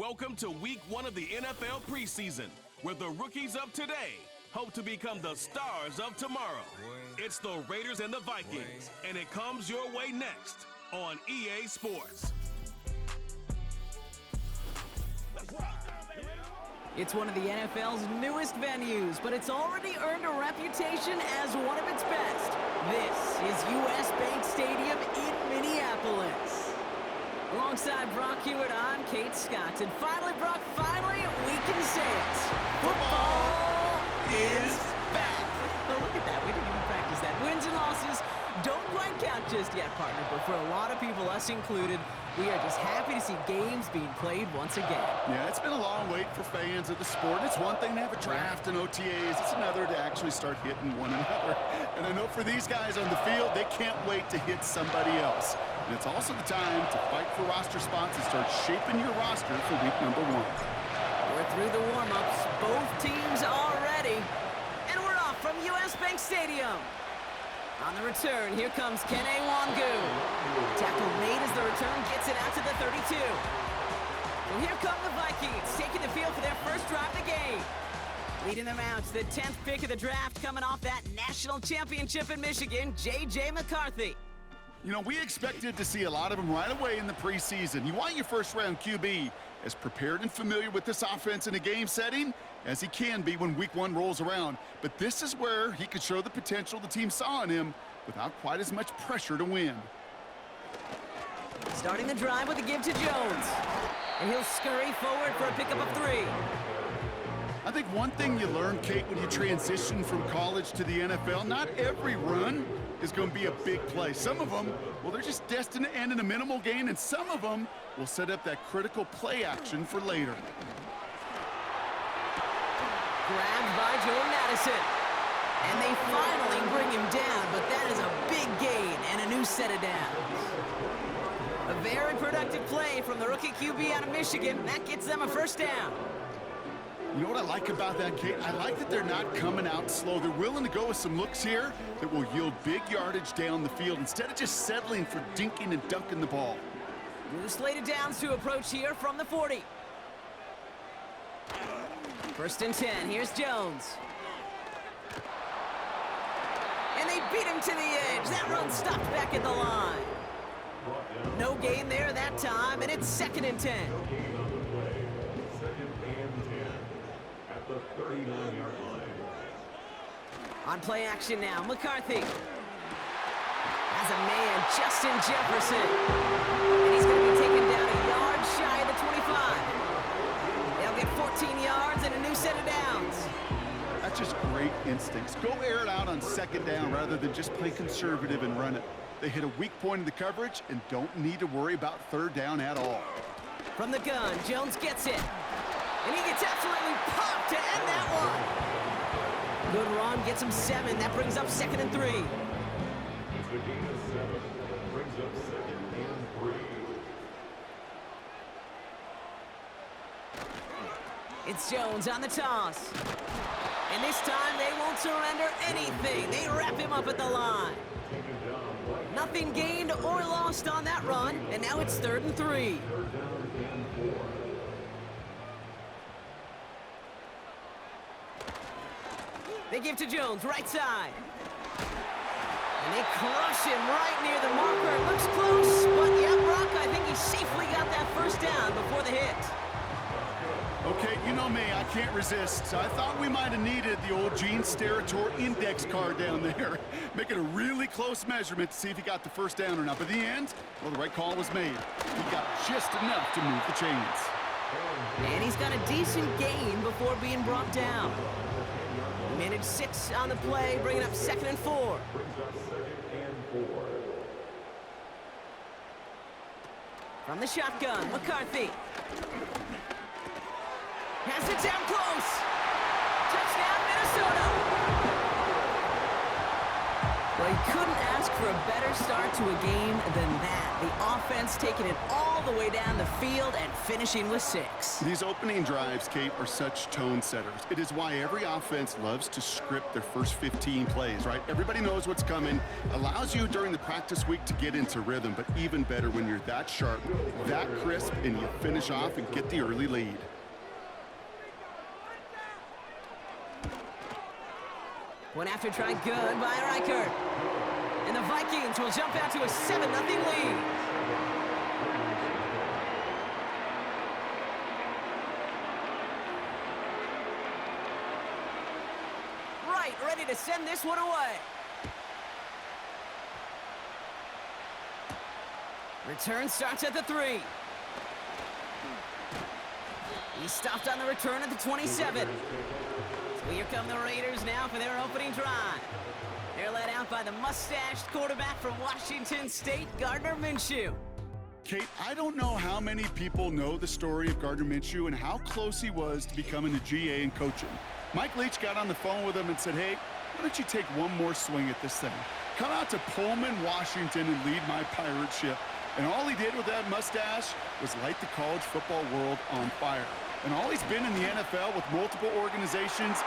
Welcome to week 1 of the NFL preseason, where the rookies of today hope to become the stars of tomorrow. It's the Raiders and the Vikings, and it comes your way next on EA Sports. It's one of the NFL's newest venues, but it's already earned a reputation as one of its best. This is US Bank Stadium in Minneapolis. Alongside Brock Hewitt, I'm Kate Scott. And finally, Brock, we can say it. Football is back. Oh, look at that. We didn't even practice that. Wins and losses don't quite count just yet, partner. But for a lot of people, us included, we are just happy to see games being played once again. Yeah, it's been a long wait for fans of the sport. It's one thing to have a draft and OTAs. It's another to actually start hitting one another. And I know for these guys on the field, they can't wait to hit somebody else. And it's also the time to fight for roster spots and start shaping your roster for week number 1. We're through the warm-ups. Both teams are ready. And we're off from US Bank Stadium. On the return, here comes Kene Nwangwu. Tackle made as the return gets it out to the 32. Well, here come the Vikings, taking the field for their first drive of the game. Leading them out, the 10th pick of the draft, coming off that national championship in Michigan, J.J. McCarthy. You know, we expected to see a lot of them right away in the preseason. You want your first-round QB as prepared and familiar with this offense in a game setting as he can be when week 1 rolls around. But this is where he could show the potential the team saw in him without quite as much pressure to win. Starting the drive with a give to Jones. And he'll scurry forward for a pickup of 3. I think one thing you learn, Kate, when you transition from college to the NFL, not every run is going to be a big play. Some of them, well, they're just destined to end in a minimal gain, and some of them will set up that critical play action for later. Grabbed by Jordan Addison. And they finally bring him down, but that is a big gain and a new set of downs. A very productive play from the rookie QB out of Michigan. That gets them a first down. You know what I like about that, Kate? I like that they're not coming out slow. They're willing to go with some looks here that will yield big yardage down the field instead of just settling for dinking and dunking the ball. New slated downs to approach here from the 40. First and 10. Here's Jones. And they beat him to the edge. That run stopped back at the line. No gain there that time, and it's 2nd and 10. On play action now, McCarthy has a man, Justin Jefferson. And he's going to be taken down a yard shy of the 25. They'll get 14 yards and a new set of downs. That's just great instincts. Go air it out on 2nd down rather than just play conservative and run it. They hit a weak point in the coverage and don't need to worry about 3rd down at all. From the gun, Jones gets it. And he gets absolutely popped to end that one. Good run, gets him 7. That brings up 2nd and 3. It's a gain of 7. Brings up 2nd and 3. It's Jones on the toss. And this time they won't surrender anything. They wrap him up at the line. Nothing gained or lost on that run. And now it's 3rd and 3. They give to Jones, right side. And they crush him right near the marker. It looks close, but yeah, Brock, I think he safely got that first down before the hit. Okay, you know me, I can't resist. I thought we might have needed the old Gene Steratore index card down there. Make it a really close measurement to see if he got the first down or not. But in the end, well, the right call was made. He got just enough to move the chains. And he's got a decent gain before being brought down. He managed 6 on the play, bringing up 2nd and 4. From the shotgun, McCarthy. Has it down close. Touchdown, Minnesota. Well, you couldn't ask for a better start to a game than that. The offense taking it all the way down the field and finishing with 6. These opening drives, Kate, are such tone setters. It is why every offense loves to script their first 15 plays, right? Everybody knows what's coming. Allows you during the practice week to get into rhythm, but even better when you're that sharp, that crisp, and you finish off and get the early lead. Went after try good by Reichert. And the Vikings will jump out to a 7-0 lead. Right, ready to send this one away. Return starts at the 3. He stopped on the return at the 27. So here come the Raiders now for their opening drive. They're led out by the mustached quarterback from Washington State, Gardner Minshew. Kate, I don't know how many people know the story of Gardner Minshew and how close he was to becoming a GA and coaching. Mike Leach got on the phone with him and said, hey, why don't you take one more swing at this thing? Come out to Pullman, Washington, and lead my pirate ship. And all he did with that mustache was light the college football world on fire. And all he's been in the NFL with multiple organizations.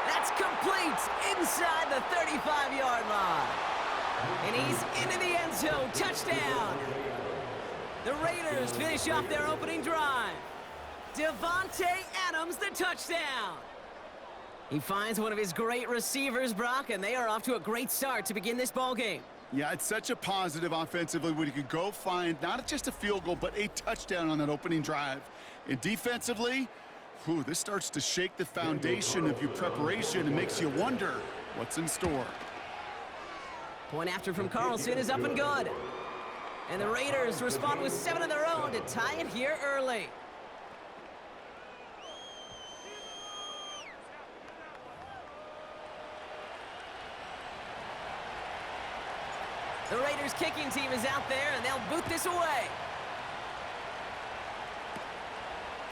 That's complete inside the 35-yard line. And he's into the end zone. Touchdown. The Raiders finish off their opening drive. Davante Adams, the touchdown. He finds one of his great receivers, Brock, and they are off to a great start to begin this ballgame. Yeah, it's such a positive offensively when you can go find not just a field goal, but a touchdown on that opening drive. And defensively, this starts to shake the foundation of your preparation and makes you wonder what's in store. Point after from Carlson is up and good. And the Raiders respond with 7 of their own to tie it here early. The Raiders kicking team is out there, and they'll boot this away.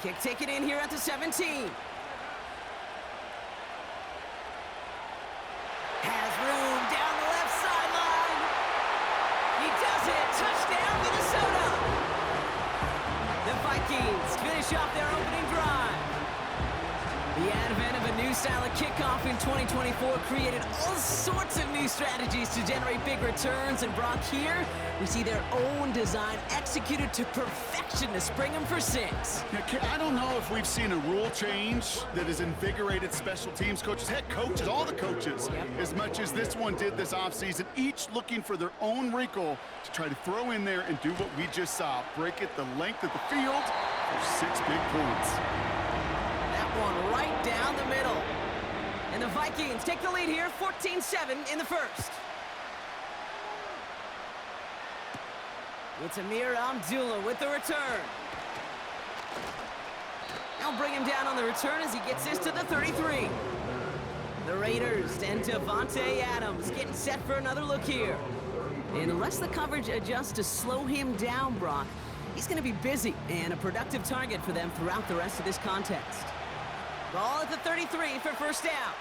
Kick taken in here at the 17. Has room down the left sideline. He does it. Touchdown, Minnesota. The Vikings finish off their opening drive. The advent of a new style of kickoff in 2024 created all sorts of new strategies to generate big returns. And Brock, here we see their own design executed to perfection to spring them for 6. Yeah, I don't know if we've seen a rule change that has invigorated special teams coaches, head coaches, all the coaches, as much as this one did this offseason, each looking for their own wrinkle to try to throw in there and do what we just saw, break it the length of the field for 6 big points. One right down the middle. And the Vikings take the lead here, 14-7 in the first. It's Amir Abdullah with the return. They'll bring him down on the return as he gets this to the 33. The Raiders and Davante Adams getting set for another look here. And unless the coverage adjusts to slow him down, Brock, he's going to be busy and a productive target for them throughout the rest of this contest. Ball at the 33 for first down.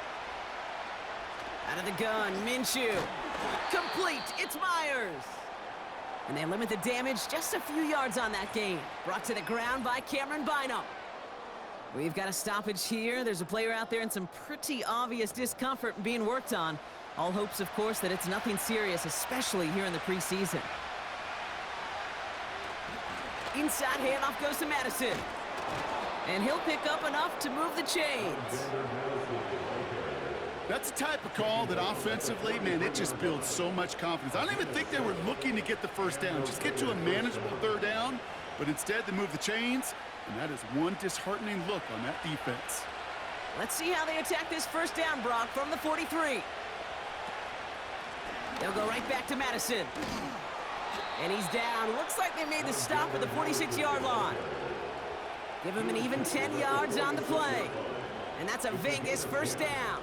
Out of the gun, Minshew. Complete, it's Myers. And they limit the damage just a few yards on that game. Brought to the ground by Cameron Bynum. We've got a stoppage here. There's a player out there in some pretty obvious discomfort being worked on. All hopes, of course, that it's nothing serious, especially here in the preseason. Inside handoff goes to Madison. And he'll pick up enough to move the chains. That's the type of call that offensively, man, it just builds so much confidence. I don't even think they were looking to get the first down, just get to a manageable third down, but instead they move the chains, and that is one disheartening look on that defense. Let's see how they attack this first down, Brock, from the 43. They'll go right back to Madison. And he's down. Looks like they made the stop at the 46-yard line. Give him an even 10 yards on the play. And that's a Vegas first down.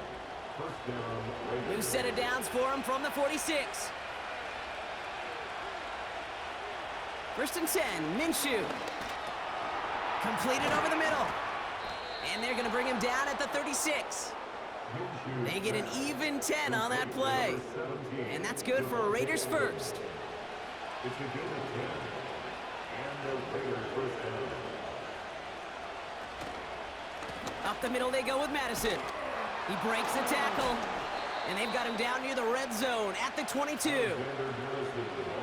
New set of downs for him from the 46. First and 10, Minshew. Completed over the middle. And they're going to bring him down at the 36. They get an even 10 on that play. And that's good for Raiders first. It's a good 10. And the Raiders first down. Up the middle they go with Madison. He breaks the tackle. And they've got him down near the red zone at the 22.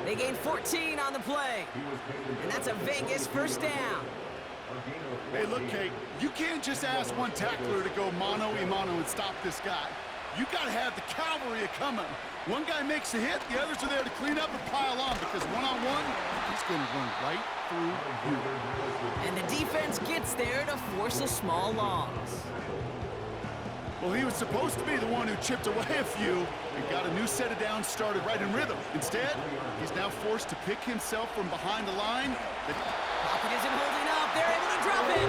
They gain 14 on the play. And that's a Vegas first down. Hey, look, Kate, you can't just ask one tackler to go mano-a-mano and stop this guy. You got to have the cavalry coming. One guy makes a hit, the others are there to clean up and pile on, because one-on-one, he's going to run right through you. And the defense gets there to force a small loss. Well, he was supposed to be the one who chipped away a few and got a new set of downs started right in rhythm. Instead, he's now forced to pick himself from behind the line. Pocket isn't holding up. They're able to drop it.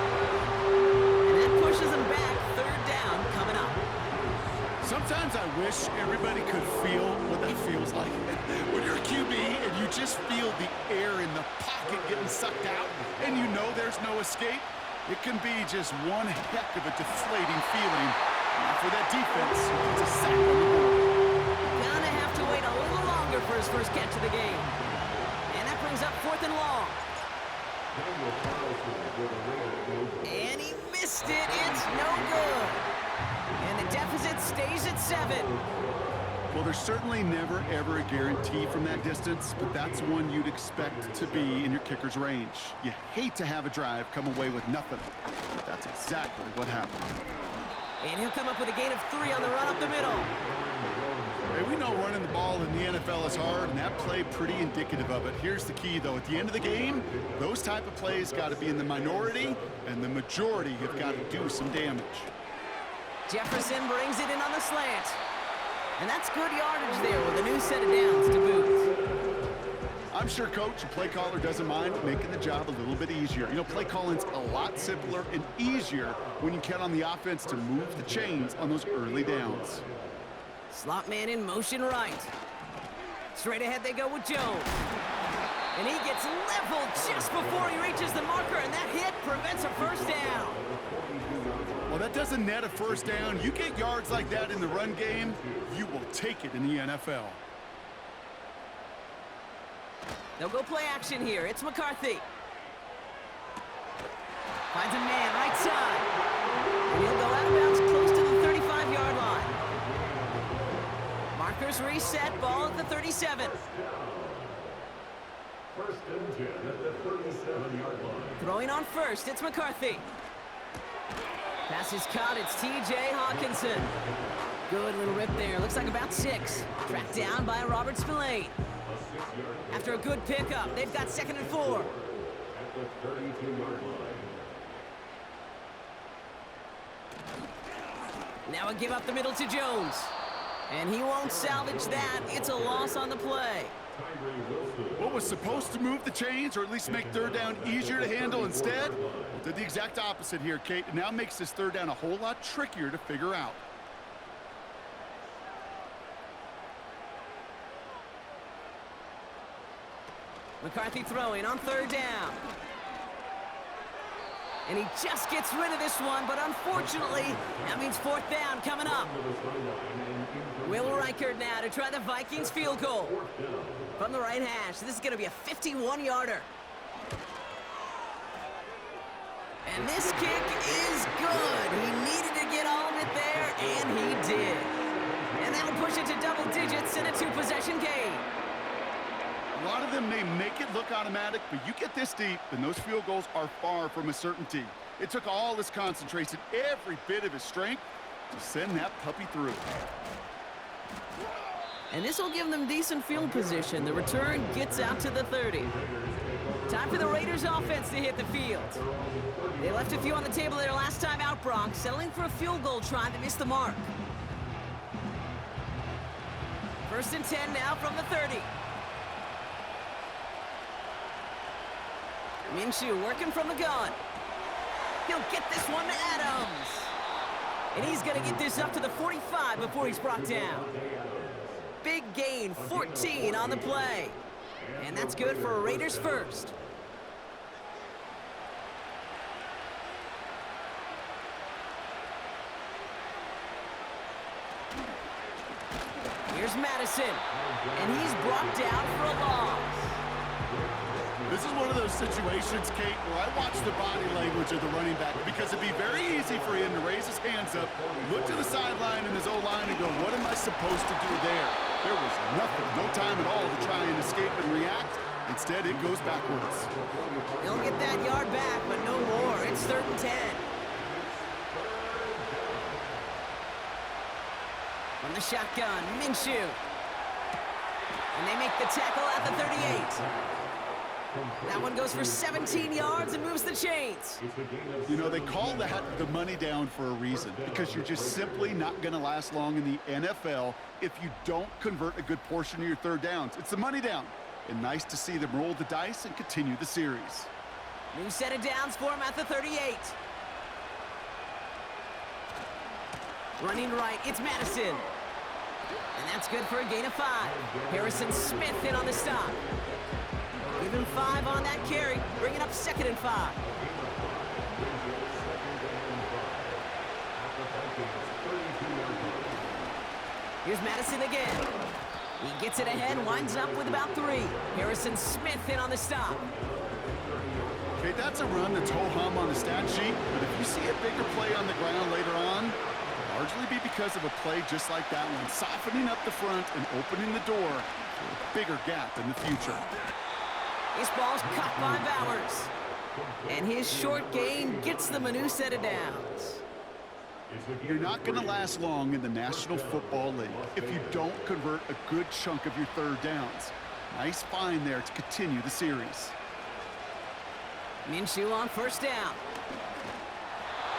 And that pushes him back. Third down coming up. Sometimes I wish everybody could feel what that feels like. When you're a QB and you just feel the air in the pocket getting sucked out and you know there's no escape, it can be just one heck of a deflating feeling. For that defense, it's a sack on the board. Gonna have to wait a little longer for his first catch of the game. And that brings up 4th and long. And he missed it. It's no good. And the deficit stays at 7. Well, there's certainly never, ever a guarantee from that distance, but that's one you'd expect to be in your kicker's range. You hate to have a drive come away with nothing, but that's exactly what happened. And he'll come up with a gain of 3 on the run up the middle. Hey, we know running the ball in the NFL is hard, and that play pretty indicative of it. Here's the key, though. At the end of the game, those type of plays got to be in the minority, and the majority have got to do some damage. Jefferson brings it in on the slant. And that's good yardage there with a new set of downs to boot. I'm sure coach and play caller doesn't mind making the job a little bit easier. You know, play calling's a lot simpler and easier when you count on the offense to move the chains on those early downs. Slot man in motion right. Straight ahead they go with Jones. And he gets leveled just before he reaches the marker, and that hit prevents a first down. Well, that doesn't net a first down. You get yards like that in the run game, you will take it in the NFL. They'll go play action here. It's McCarthy. Finds a man right side. And he'll go out of bounds close to the 35-yard line. Markers reset, ball at the 37. First and 10 at the 37-yard line. Throwing on first, it's McCarthy. Pass is caught, it's T.J. Hawkinson. Good little rip there, looks like about 6. Tracked down by Robert Spillane. After a good pickup, they've got 2nd and 4. At the 32-yard line. Now a give up the middle to Jones. And he won't salvage that. It's a loss on the play. What was supposed to move the chains, or at least make third down easier to handle instead, did the exact opposite here, Kate. It now makes this third down a whole lot trickier to figure out. McCarthy throwing on 3rd down. And he just gets rid of this one, but unfortunately, that means 4th down coming up. Will Reichard now to try the Vikings field goal. From the right hash, this is going to be a 51-yarder. And this kick is good. He needed to get all of it there, and he did. And that'll push it to double digits in a 2-possession game. A lot of them may make it look automatic, but you get this deep, and those field goals are far from a certainty. It took all his concentration, every bit of his strength, to send that puppy through. And this will give them decent field position. The return gets out to the 30. Time for the Raiders offense to hit the field. They left a few on the table their last time out, Bronx, settling for a field goal try that missed the mark. 1st and 10 now from the 30. Minshew working from the gun. He'll get this one to Adams. And he's going to get this up to the 45 before he's brought down. Big gain, 14 on the play. And that's good for Raiders first. Here's Madison, and he's brought down for a loss. This is one of those situations, Kate, where I watch the body language of the running back because it'd be very easy for him to raise his hands up, look to the sideline in his O-line and go, what am I supposed to do there? There was nothing, no time at all to try and escape and react. Instead, it goes backwards. He'll get that yard back, but no more. It's 3rd and 10. From the shotgun, Minshew. And they make the tackle at the 38. That one goes for 17 yards and moves the chains. You know, they call that the money down for a reason, because you're just simply not going to last long in the NFL if you don't convert a good portion of your 3rd downs. It's the money down. And nice to see them roll the dice and continue the series. New set of downs for him at the 38. Running right, it's Madison. And that's good for a gain of 5. Harrison Smith in on the stop. Give him 5 on that carry, bringing up 2nd and 5. Here's Madison again. He gets it ahead, winds up with about 3. Harrison Smith in on the stop. Okay, that's a run that's ho-hum on the stat sheet, but if you see a bigger play on the ground later on, it'll largely be because of a play just like that one, softening up the front and opening the door for a bigger gap in the future. This ball's caught by Bowers. And his short gain gets them a new set of downs. You're not going to last long in the National Football League if you don't convert a good chunk of your 3rd downs. Nice find there to continue the series. Minshew on 1st down.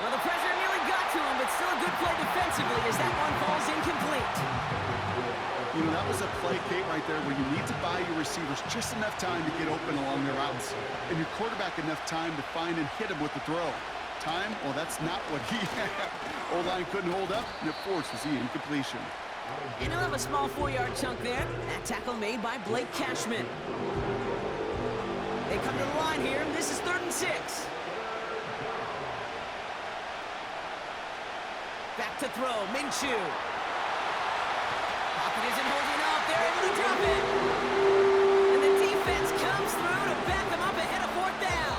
Well, the pressure nearly got to him, but still a good play defensively as that one falls incomplete. You know, that was a play, Kate, right there where you need to buy your receivers just enough time to get open along their routes, and your quarterback enough time to find and hit him with the throw. Time? Well, that's not what he had. O-line couldn't hold up, and it forces the incompletion. And he'll have a small 4-yard chunk there. That tackle made by Blake Cashman. They come to the line here. This is 3rd and 6. Back to throw, Minshew. Pocket isn't holding up. They're able to drop it. And the defense comes through to back them up ahead of 4th down.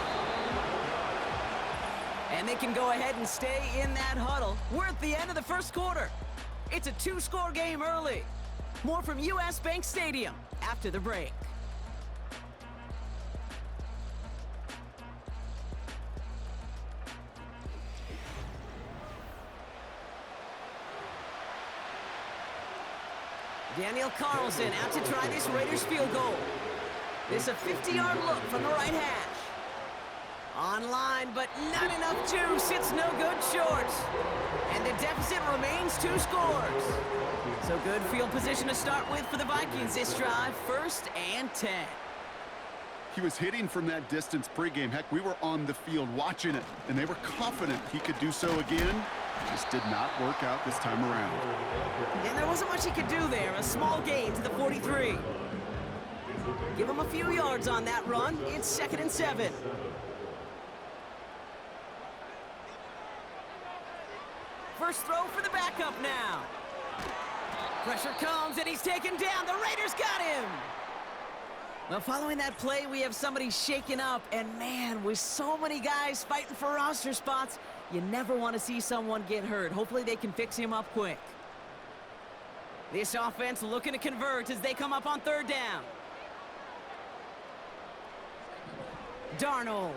And they can go ahead and stay in that huddle. We're at the end of the 1st quarter. It's a 2-score game early. More from US Bank Stadium after the break. Daniel Carlson out to try this Raiders field goal. This a 50-yard look from the right hash. Online, but not enough juice. It's no good short. And the deficit remains 2 scores. So good field position to start with for the Vikings this drive. 1st and 10. He was hitting from that distance pregame. Heck, we were on the field watching it, and they were confident he could do so again. Just did not work out this time around. And there wasn't much he could do there. A small gain to the 43. Give him a few yards on that run. It's 2nd and 7. First throw for the backup now. Pressure comes, and he's taken down. The Raiders got him. Well, following that play, we have somebody shaken up. And, man, with so many guys fighting for roster spots, you never want to see someone get hurt. Hopefully they can fix him up quick. This offense looking to convert as they come up on 3rd down. Darnold.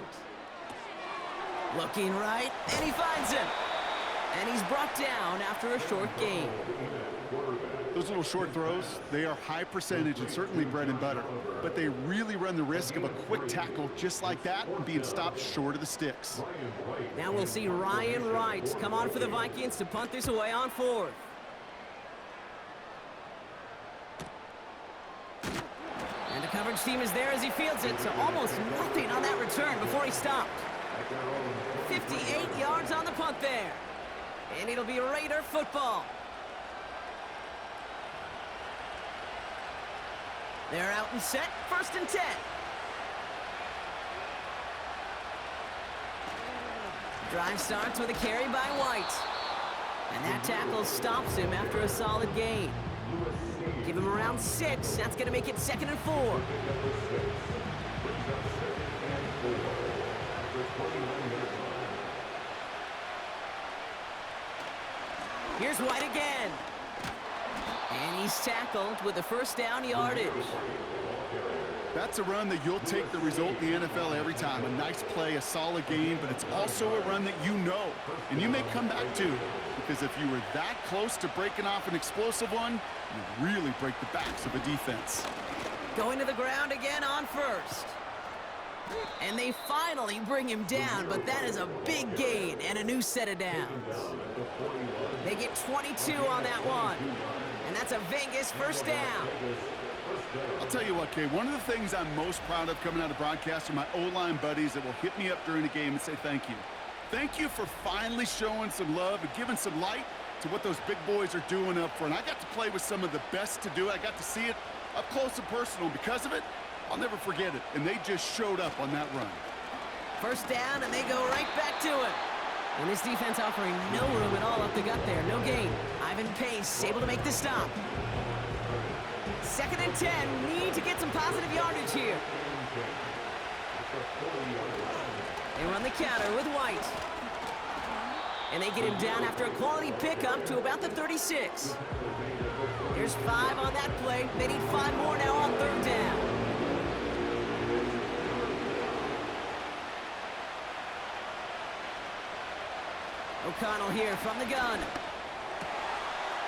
Looking right, and he finds him. And he's brought down after a short gain. Those little short throws, they are high percentage and certainly bread and butter. But they really run the risk of a quick tackle just like that and being stopped short of the sticks. Now we'll see Ryan Wright come on for the Vikings to punt this away on 4th. And the coverage team is there as he fields it, so almost nothing on that return before he stopped. 58 yards on the punt there. And it'll be Raider football. They're out and set, 1st and 10. Drive starts with a carry by White. And that tackle stops him after a solid gain. Give him around 6. That's going to make it 2nd and 4. Here's White again. And he's tackled with a first down yardage. That's a run that you'll take the result in the NFL every time. A nice play, a solid game, but it's also a run that you know, and you may come back to, because if you were that close to breaking off an explosive one, you really break the backs of a defense. Going to the ground again on first. And they finally bring him down, but that is a big gain and a new set of downs. They get 22 on that one, and that's a Vegas first down. I'll tell you what, Kay, one of the things I'm most proud of coming out of broadcast are my O-line buddies that will hit me up during the game and say thank you. Thank you for finally showing some love and giving some light to what those big boys are doing up front. I got to play with some of the best to do it. I got to see it up close and personal. Because of it, I'll never forget it. And they just showed up on that run. First down, and they go right back to it. And this defense offering no room at all up the gut there. No gain. Ivan Pace able to make the stop. 2nd and 10. Need to get some positive yardage here. They run the counter with White. And they get him down after a quality pickup to about the 36. There's 5 on that play. They need 5 more now on 3rd down. O'Connell here from the gun.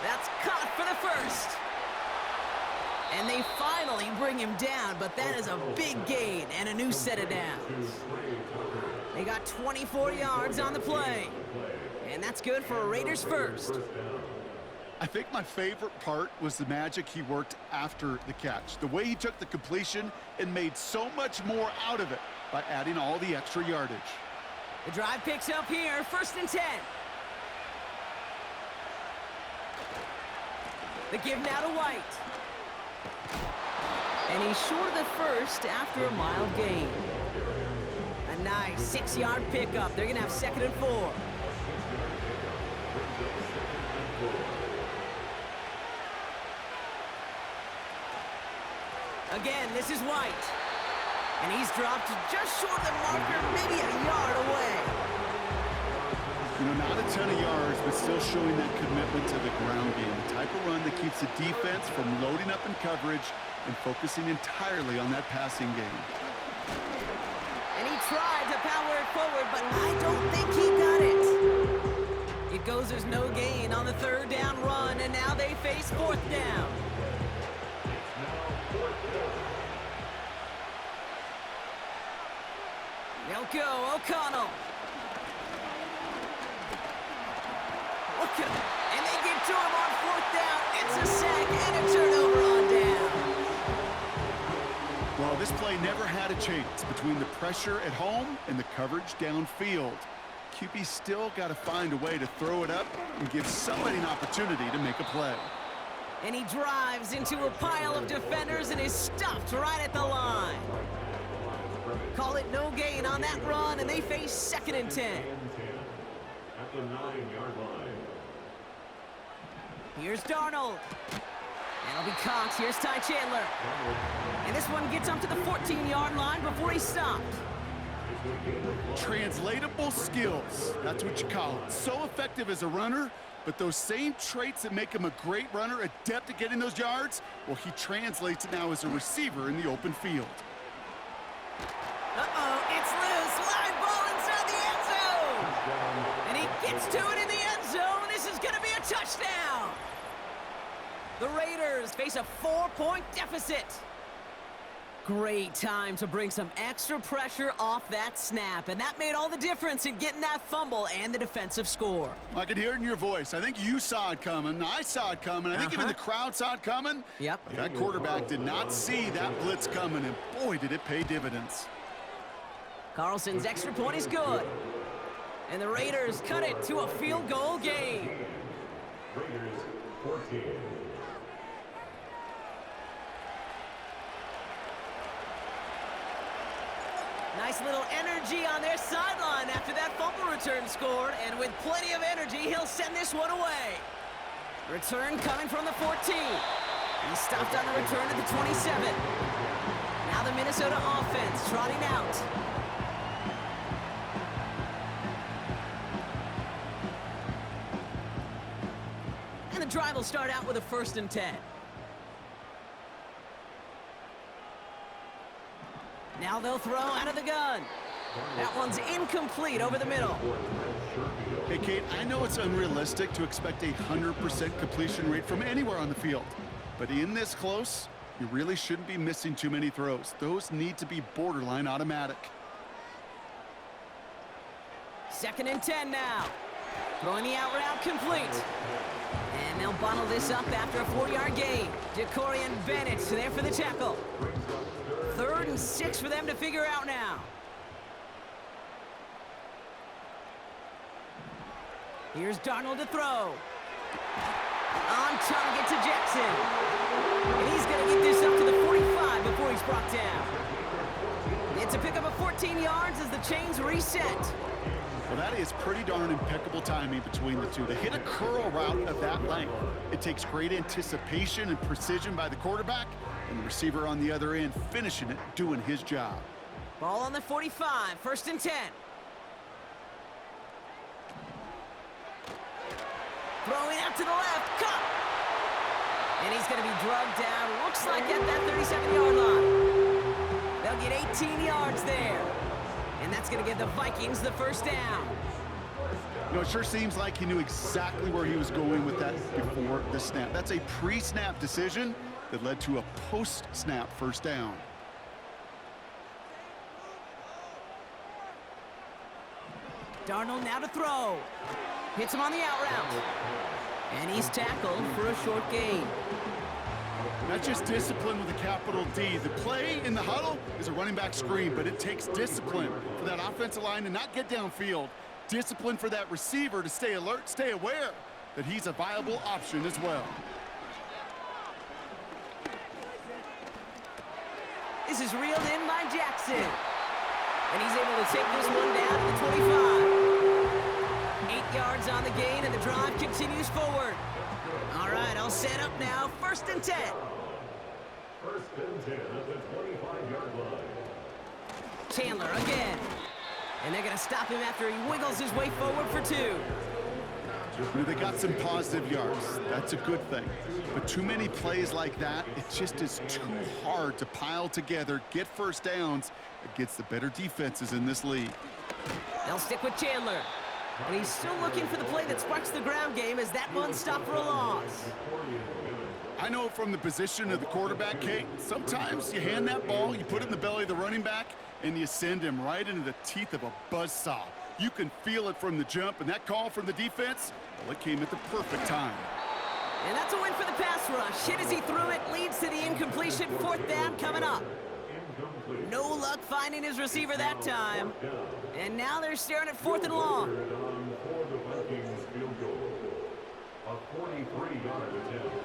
That's caught for the first. And they finally bring him down, but that is a big gain and a new set of downs. They got 24 yards on the play. And that's good for a Raiders first. I think my favorite part was the magic he worked after the catch. The way he took the completion and made so much more out of it by adding all the extra yardage. The drive picks up here, 1st and 10. The give now to White. And he's short of the first after a mild gain. A nice 6-yard pickup. They're going to have 2nd and 4. Again, this is White. And he's dropped just short of the marker, maybe a yard away. You know, not a ton of yards, but still showing that commitment to the ground game. The type of run that keeps the defense from loading up in coverage and focusing entirely on that passing game. And he tried to power it forward, but I don't think he got it. It goes as no gain on the 3rd down run, and now they face 4th down. They'll go, O'Connell. Look at him. And they get to him on 4th down. It's a sack and a turnover on down. Well, this play never had a chance between the pressure at home and the coverage downfield. QB still got to find a way to throw it up and give somebody an opportunity to make a play. And he drives into a pile of defenders and is stuffed right at the line. Call it no gain on that run, and they face 2nd and 10. At the 9-yard line. Here's Darnold. That'll be caught. Here's Ty Chandler. And this one gets up to the 14-yard line before he's stopped. Translatable skills. That's what you call it. So effective as a runner, but those same traits that make him a great runner, adept at getting those yards, well, he translates it now as a receiver in the open field. Uh-oh, it's loose. Live ball inside the end zone. And he gets to it in the end zone. This is going to be a touchdown. The Raiders face a 4-point deficit. Great time to bring some extra pressure off that snap, and that made all the difference in getting that fumble and the defensive score. I could hear it in your voice. I think you saw it coming. I saw it coming. I think even the crowd saw it coming. Yep. But that quarterback did not see that blitz coming, and boy, did it pay dividends. Carlson's extra point is good. And the Raiders cut it to a field goal game. Raiders 14. Nice little energy on their sideline after that fumble return scored, and with plenty of energy, he'll send this one away. Return coming from the 14. He stopped on the return at the 27. Now the Minnesota offense trotting out. And the drive will start out with a 1st and 10. Now they'll throw out of the gun. That one's incomplete over the middle. Hey, Kate, I know it's unrealistic to expect a 100% completion rate from anywhere on the field. But in this close, you really shouldn't be missing too many throws. Those need to be borderline automatic. 2nd and 10 now. Throwing the out route complete. And they'll bottle this up after a 4-yard gain. Decorian Bennett there for the tackle. 3rd and 6 for them to figure out now. Here's Darnold to throw. On target to Jackson. And he's going to get this up to the 45 before he's brought down. It's a pickup of 14 yards as the chains reset. Well, that is pretty darn impeccable timing between the two. To hit a curl route of that length, it takes great anticipation and precision by the quarterback, and the receiver on the other end finishing it, doing his job. Ball on the 45, 1st and 10. Throwing out to the left, caught. And he's going to be drugged down, looks like at that 37-yard line. They'll get 18 yards there. And that's going to give the Vikings the 1st down. You know, it sure seems like he knew exactly where he was going with that before the snap. That's a pre-snap decision that led to a post-snap 1st down. Darnold now to throw. Hits him on the out route. And he's tackled for a short gain. Not just discipline with a capital D. The play in the huddle is a running back screen, but it takes discipline for that offensive line to not get downfield. Discipline for that receiver to stay alert, stay aware that he's a viable option as well. This is reeled in by Jackson. And he's able to take this one down to the 25. 8 yards on the gain, and the drive continues forward. All right, I'll set up now. 1st and 10. 1st and 10 at the 25-yard line. Chandler again. And they're going to stop him after he wiggles his way forward for 2. You know, they got some positive yards. That's a good thing. But too many plays like that, it just is too hard to pile together, get 1st downs against the better defenses in this league. They'll stick with Chandler. And he's still looking for the play that sparks the ground game as that one stopped for a loss. I know from the position of the quarterback, Kate, sometimes you hand that ball, you put it in the belly of the running back, and you send him right into the teeth of a buzzsaw. You can feel it from the jump, and that call from the defense, well, it came at the perfect time. And that's a win for the pass rush. Hit as he threw it, leads to the incompletion. 4th down coming up. No luck finding his receiver that time. And now they're staring at 4th and long. For the Vikings field goal. A 43-yard attempt.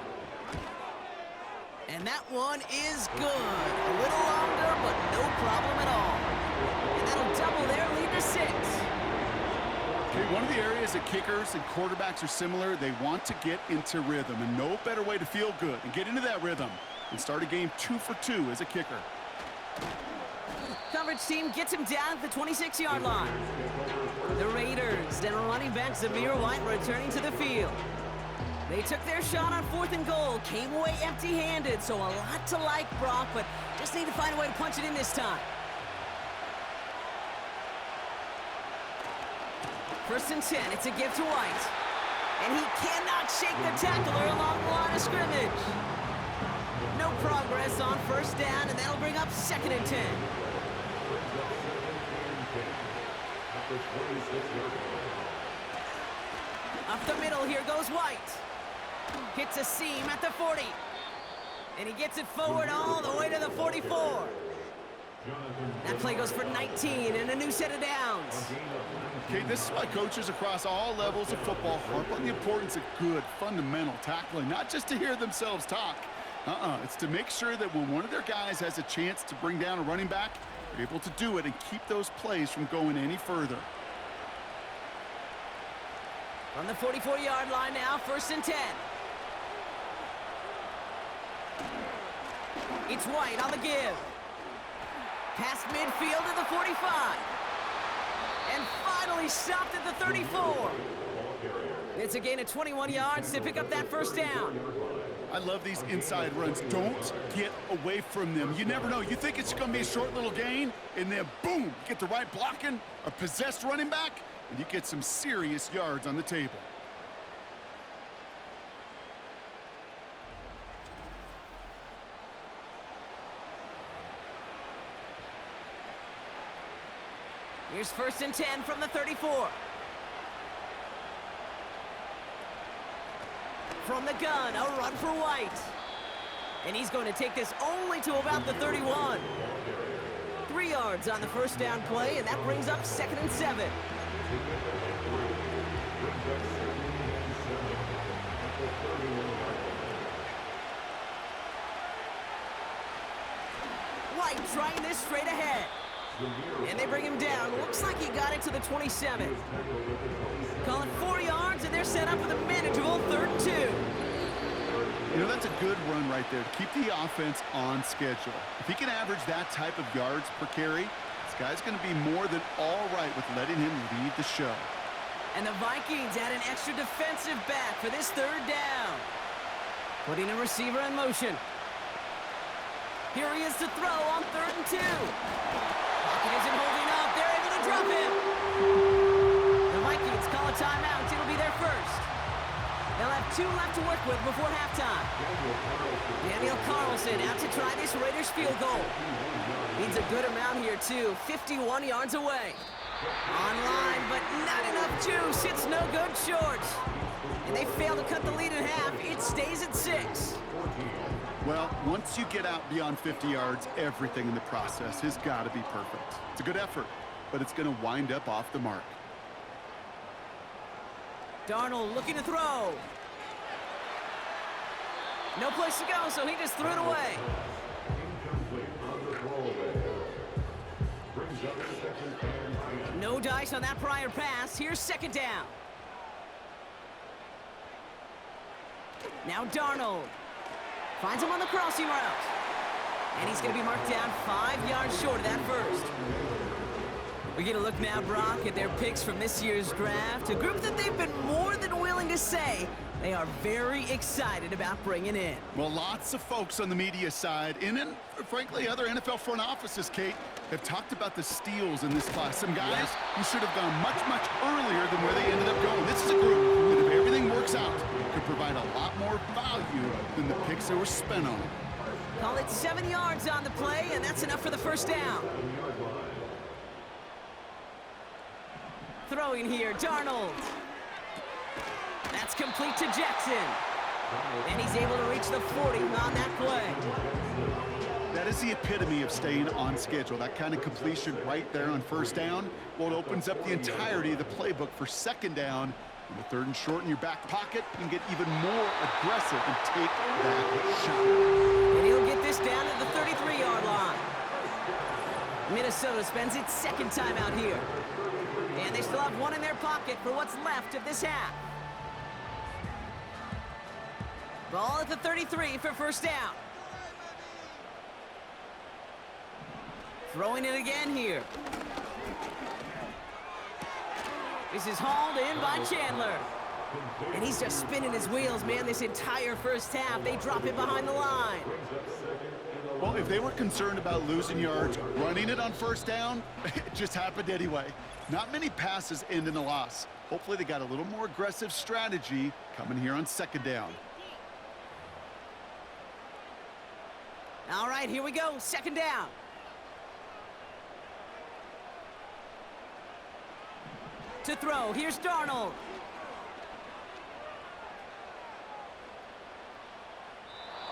And that one is good. A little longer, but no problem at all. And that'll double their lead to 6. Okay, one of the areas that kickers and quarterbacks are similar, they want to get into rhythm, and no better way to feel good and get into that rhythm and start a game 2 for 2 as a kicker. Coverage team gets him down at the 26-yard line. The Raiders and running back Zamir White returning to the field. They took their shot on 4th and goal, came away empty-handed, so a lot to like, Brock, but just need to find a way to punch it in this time. 1st and 10, it's a give to White. And he cannot shake the tackler along the line of scrimmage. No progress on 1st down, and that'll bring up 2nd and 10. Up the middle, here goes White. Hits a seam at the 40. And he gets it forward all the way to the 44. That play goes for 19 and a new set of downs. Okay, this is why coaches across all levels of football harp on the importance of good, fundamental tackling, not just to hear themselves talk. It's to make sure that when one of their guys has a chance to bring down a running back, they're able to do it and keep those plays from going any further. From the 44-yard line now, 1st and 10. It's White on the give. Past midfield to the 45. And finally stopped at the 34. It's a gain of 21 yards to pick up that first down. I love these inside runs. Don't get away from them. You never know. You think it's going to be a short little gain, and then boom, you get the right blocking, a possessed running back, and you get some serious yards on the table. Here's 1st and 10 from the 34. From the gun, a run for White. And he's going to take this only to about the 31. 3 yards on the first down play, and that brings up 2nd and 7. White trying this straight ahead. And they bring him down. Looks like he got it to the 27. Call it 4 yards, and they're set up with a manageable 3rd and 2. You know, that's a good run right there to keep the offense on schedule. If he can average that type of yards per carry, this guy's going to be more than all right with letting him lead the show. And the Vikings add an extra defensive back for this 3rd down. Putting a receiver in motion. Here he is to throw on 3rd and 2. Pocket isn't holding up. They're able to drop him. The Vikings call a timeout. It'll be their first. They'll have 2 left to work with before halftime. Daniel Carlson out to try this Raiders field goal. Needs a good amount here, too. 51 yards away. Online, but not enough juice. It's no good short. And they fail to cut the lead in half. It stays at 6. Well, once you get out beyond 50 yards, everything in the process has got to be perfect. It's a good effort, but it's going to wind up off the mark. Darnold looking to throw. No place to go, so he just threw it away. No dice on that prior pass. Here's 2nd down. Now Darnold. Finds him on the crossing route. And he's going to be marked down 5 yards short of that first. We get a look now, Brock, at their picks from this year's draft. A group that they've been more than willing to say they are very excited about bringing in. Well, lots of folks on the media side, and frankly, other NFL front offices, Kate, have talked about the steals in this class. Some guys who should have gone much, much earlier than where they ended up going. This is a group that, if everything works out, could provide a lot more value than the picks that were spent on it. Call it 7 yards on the play, and that's enough for the first down. Throwing here, Darnold. That's complete to Jackson. And he's able to reach the 40 on that play. That is the epitome of staying on schedule. That kind of completion right there on first down. Well, it opens up the entirety of the playbook for 2nd down. In the 3rd and short in your back pocket, you can get even more aggressive and take that shot. And he'll get this down at the 33-yard line. Minnesota spends its 2nd timeout here. And they still have 1 in their pocket for what's left of this half. Ball at the 33 for first down. Throwing it again here. This is hauled in by Chandler. And he's just spinning his wheels, man, this entire first half. They drop it behind the line. Well, if they were concerned about losing yards, running it on first down, it just happened anyway. Not many passes end in a loss. Hopefully they got a little more aggressive strategy coming here on 2nd down. All right, here we go, 2nd down. To throw, here's Darnold.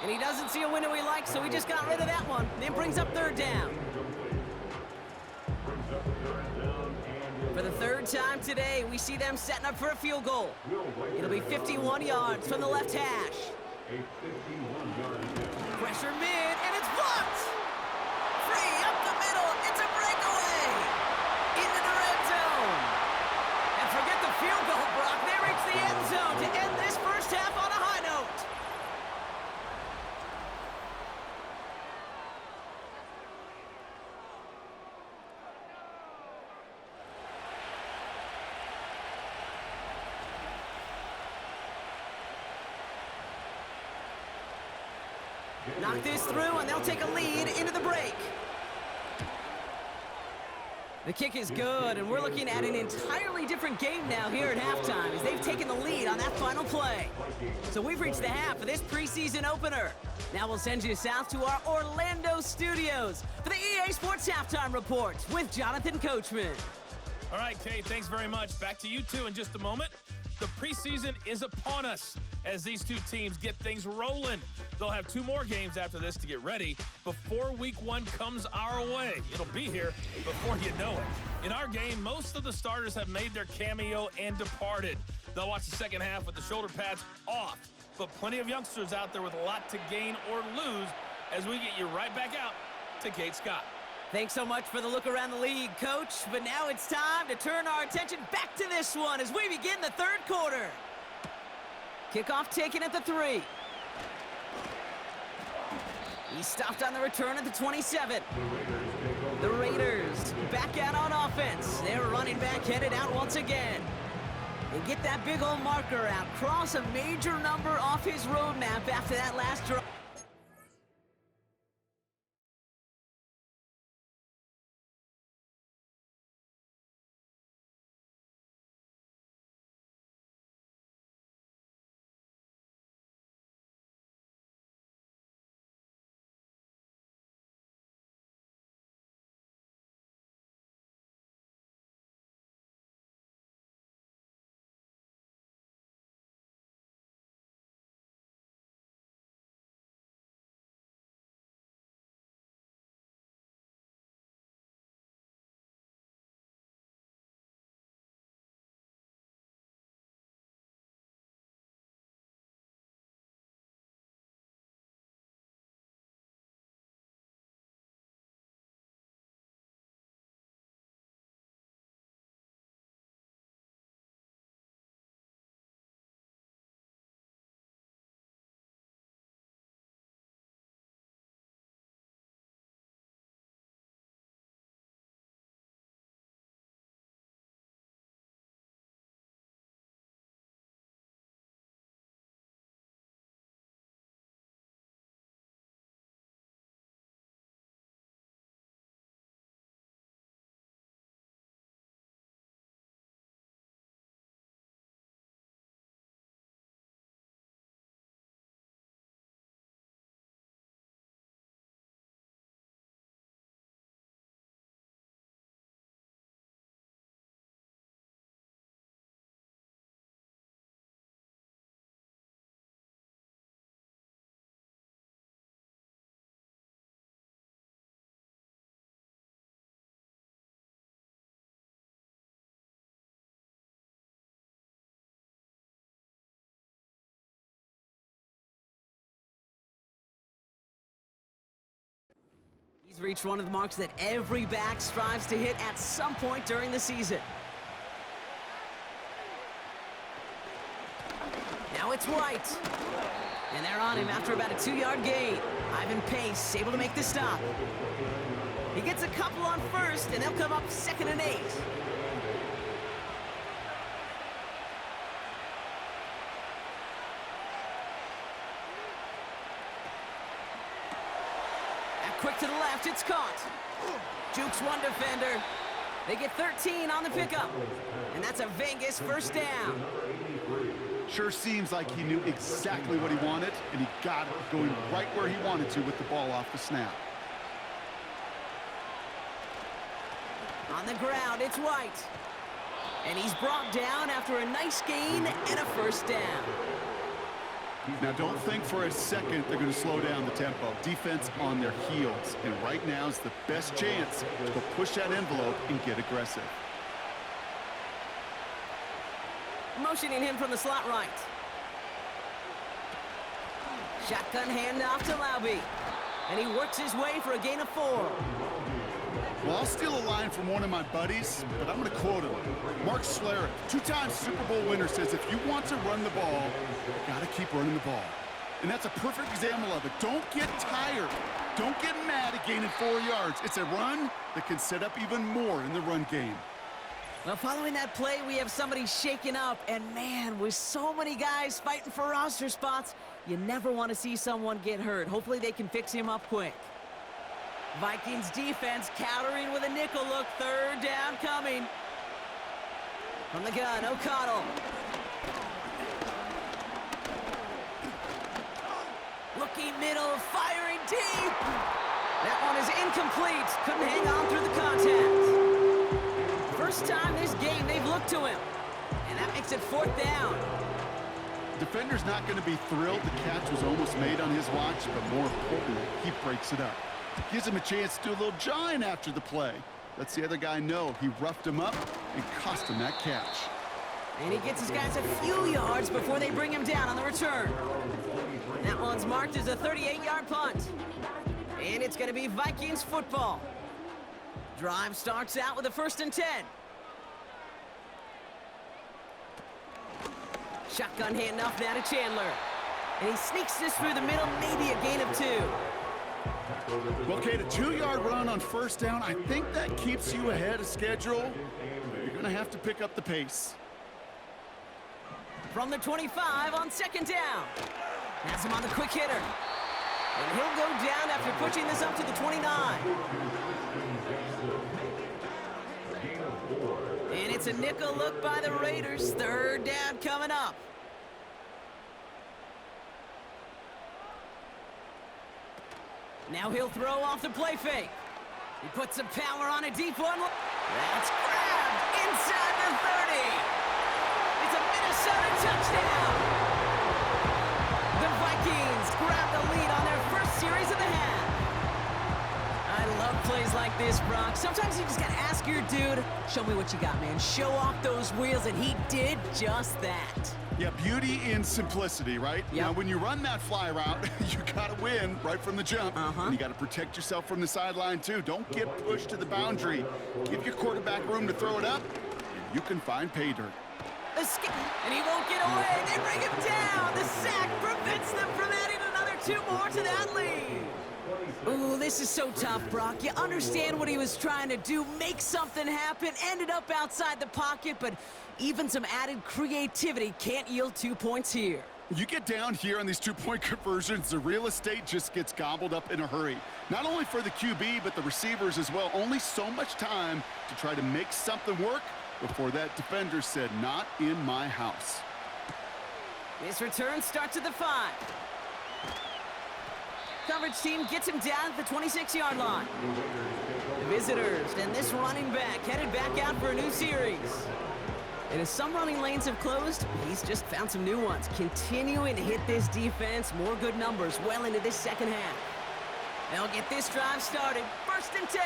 And he doesn't see a window he likes, so he just got rid of that one. Then brings up 3rd down. For the 3rd time today, we see them setting up for a field goal. It'll be 51 yards from the left hash. Pressure mid, and it's blocked! Free up the middle, it's a breakaway! Into the red zone! And forget the field goal, Brock. They reach the end zone to end this first half on a high note. Knock this through, and they'll take a lead into the break. The kick is good, and we're looking at an entirely different game now here at halftime as they've taken the lead on that final play. So we've reached the half of this preseason opener. Now we'll send you south to our Orlando studios for the EA Sports Halftime Report with Jonathan Coachman. All right, Kay, thanks very much. Back to you two in just a moment. The preseason is upon us as these two teams get things rolling. They'll have 2 more games after this to get ready before week 1 comes our way. It'll be here before you know it. In our game, most of the starters have made their cameo and departed. They'll watch the second half with the shoulder pads off, but plenty of youngsters out there with a lot to gain or lose as we get you right back out to Kate Scott. Thanks so much for the look around the league, Coach. But now it's time to turn our attention back to this one as we begin the third quarter. Kickoff taken at the 3. He stopped on the return at the 27. The Raiders back out on offense. Their running back headed out once again. They get that big old marker out. Cross a major number off his roadmap after that last drive. He's reached one of the marks that every back strives to hit at some point during the season. Now it's White. And they're on him after about a 2-yard gain. Ivan Pace able to make the stop. He gets a couple on first, and they'll come up 2nd and 8. Quick to the left, it's caught. Jukes one defender. They get 13 on the pickup. And that's a Vegas first down. Sure seems like he knew exactly what he wanted, and he got it going right where he wanted to with the ball off the snap. On the ground, it's White. And he's brought down after a nice gain and a first down. Now, don't think for a second they're going to slow down the tempo. Defense on their heels, and right now is the best chance to go push that envelope and get aggressive. Motioning him from the slot right. Shotgun handoff to Laube. And he works his way for a gain of 4. Well, I'll steal a line from one of my buddies, but I'm going to quote him. Mark Schlereth, 2-time Super Bowl winner, says if you want to run the ball, you got to keep running the ball. And that's a perfect example of it. Don't get tired. Don't get mad at gaining 4 yards. It's a run that can set up even more in the run game. Well, following that play, we have somebody shaken up. And man, with so many guys fighting for roster spots, You never want to see someone get hurt. Hopefully they can fix him up quick. Vikings defense countering with a nickel look. Third down coming. From the gun, O'Connell. Looking middle, firing deep. That one is incomplete. Couldn't hang on through the contact. First time this game they've looked to him. And that makes it fourth down. Defender's not going to be thrilled the catch was almost made on his watch, but more importantly, he breaks it up. Gives him a chance to do a little jawing after the play. Lets the other guy know he roughed him up and cost him that catch. And he gets his guys a few yards before they bring him down on the return. That one's marked as a 38-yard punt. And it's going to be Vikings football. Drive starts out with a 1st and 10. Shotgun handoff now to Chandler. And he sneaks this through the middle, maybe a gain of 2. Well, Kate, a 2-yard run on first down, I think that keeps you ahead of schedule. You're going to have to pick up the pace. From the 25 on 2nd down. Has him on the quick hitter. And he'll go down after pushing this up to the 29. And it's a nickel look by the Raiders. 3rd down coming up. Now he'll throw off the play fake. He puts some power on a deep one. That's grabbed inside the 30. It's a Minnesota touchdown. The Vikings grab the lead on their first series of the half. I love plays like this, Brock. Sometimes you just gotta ask your dude, show me what you got, man. Show off those wheels, and he did just that. Yeah, beauty in simplicity, right? Yep. Now, when you run that fly route, you got to win right from the jump. And you got to protect yourself from the sideline, too. Don't get pushed to the boundary. Give your quarterback room to throw it up, and you can find pay dirt. And he won't get away. They bring him down. The sack prevents them from adding another 2 more to that lead. Ooh, this is so tough, Brock. You understand what he was trying to do, make something happen, ended up outside the pocket, but even some added creativity can't yield 2 points here. You get down here on these 2-point conversions, the real estate just gets gobbled up in a hurry. Not only for the QB, but the receivers as well. Only so much time to try to make something work before that defender said, not in my house. This return starts at the 5. Coverage team gets him down at the 26-yard line. The visitors and this running back headed back out for a new series. And as some running lanes have closed, he's just found some new ones. Continuing to hit this defense, more good numbers well into this second half. They'll get this drive started. 1st and 10.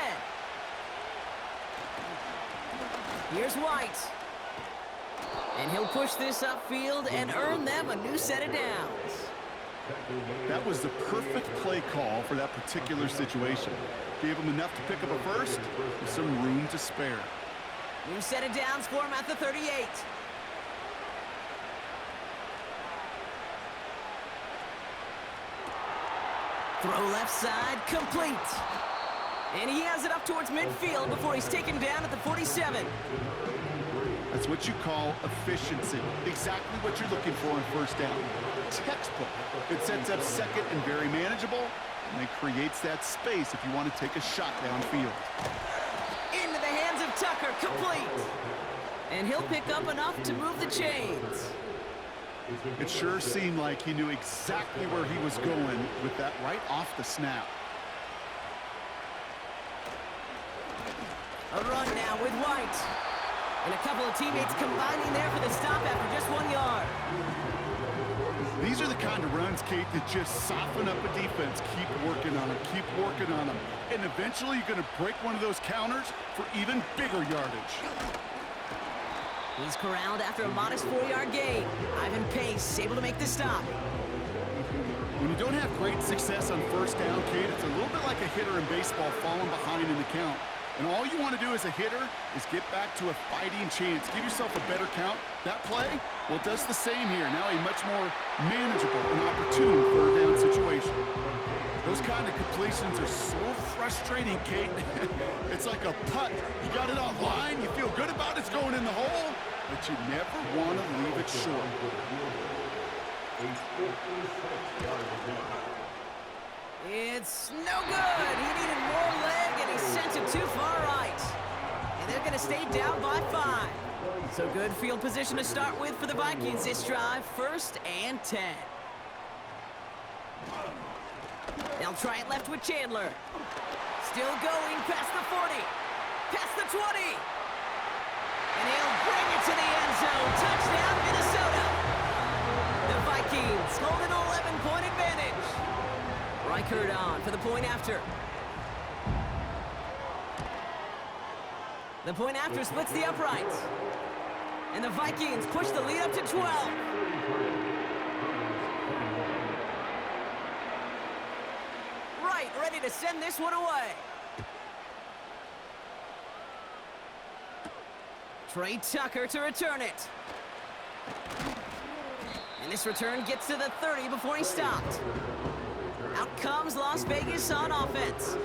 Here's White. And he'll push this upfield and earn them a new set of downs. That was the perfect play call for that particular situation. Gave him enough to pick up a first with some room to spare. New set of downs for him at the 38. Throw left side, complete. And he has it up towards midfield before he's taken down at the 47. That's what you call efficiency. Exactly what you're looking for on first down. Textbook. It sets up second and very manageable, and it creates that space if you want to take a shot downfield. Into the hands of Tucker, complete. And he'll pick up enough to move the chains. It sure seemed like he knew exactly where he was going with that right off the snap. A run now with White. And a couple of teammates combining there for the stop after just 1 yard. These are the kind of runs, Kate, that just soften up a defense. Keep working on them, keep working on them. And eventually you're going to break one of those counters for even bigger yardage. He's corralled after a modest 4-yard gain. Ivan Pace able to make the stop. When you don't have great success on first down, Kate, it's a little bit like a hitter in baseball falling behind in the count. And all you want to do as a hitter is get back to a fighting chance. Give yourself a better count. That play, well, it does the same here. Now a much more manageable and opportune third down situation. Those kind of completions are so frustrating, Kate. It's like a putt. You got it on line, you feel good about it's going in the hole, but you never want to leave it short. A 56-yard attempt. It's no good. He needed more leg, and he sent it too far right. And they're going to stay down by 5. So good field position to start with for the Vikings this drive. 1st and 10. They'll try it left with Chandler. Still going past the 40. Past the 20. And he'll bring it to the end zone. Touchdown, Minnesota. The Vikings hold an 11-point advantage. Reichert on for the point after. The point after splits the uprights. And the Vikings push the lead up to 12. Right, ready to send this one away. Trey Tucker to return it. And this return gets to the 30 before he stopped. Out comes Las Vegas on offense.